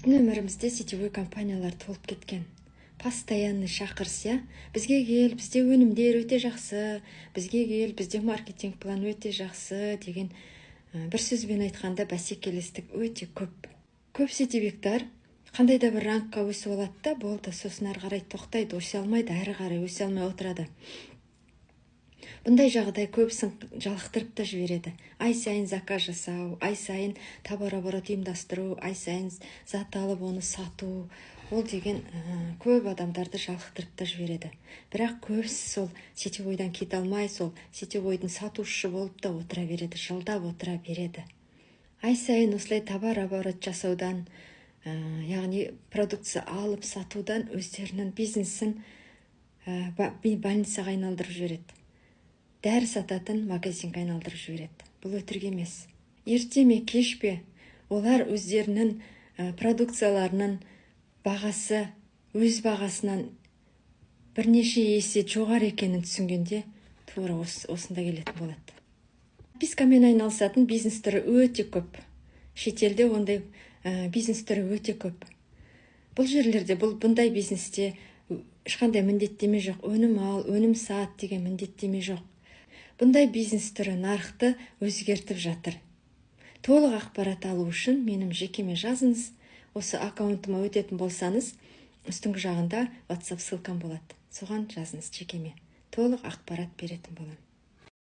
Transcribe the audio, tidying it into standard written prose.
Өмірімізде сетевой компаниялар толып кеткен. Постоянный шақырса, бізге кел, бізде өнімдер өте жақсы, бізге кел, бізде маркетинг план өте жақсы деген бір сөзбен айтқанда бәсекелестік өте көп. Көп сетевиктар қандай да бір рангқа өсіп алады да, болды, сосын ары қарай тоқтайды, өсе алмайды, әрі қарай өсе алмай отырады. Бұндай жағдай көбісін жалықтырып та жібереді. Ай сайын заказ жасау, ай сайын товар оборот ұйымдастыру, ай сайын зат алып оны сату, ол деген көп адамдарды жалықтырып та жібереді. Бірақ көбісі сол сетевойдан кете алмай, сол сетевойдың сатушы болып та отыра береді, жылдап отыра береді. Ай сайын осылай товар оборот жасаудан, яғни продукция алып сатудан өздерінің бизнесін больницаға айналдырып жібереді. Дәрі сататын магазинге айналдырып жібереді. Бұл өтірік емес. Ерте ме, кеш пе, олар өздерінің продукцияларының бағасы өз бағасынан бірнеше есе жоғары екенін түсінгенде тура осында келетін болады. Подпискамен айналысатын бизнес түрі өте көп. Шетелде ондай бизнес түрі өте көп. Бұл жерлерде, бұндай бизнесте ешқандай міндеттеме жоқ. Өнім ал, өнім сат деген міндеттеме жоқ. Бұндай бизнес түрі нарықты өзгертіп жатыр. Толық ақпарат алу үшін менің жекеме жазыңыз. Осы аккаунтыма өтетін болсаңыз, үстіңгі жағында WhatsApp ссылкам болады. Соған жазыңыз жекеме. Толық ақпарат беретін боламын.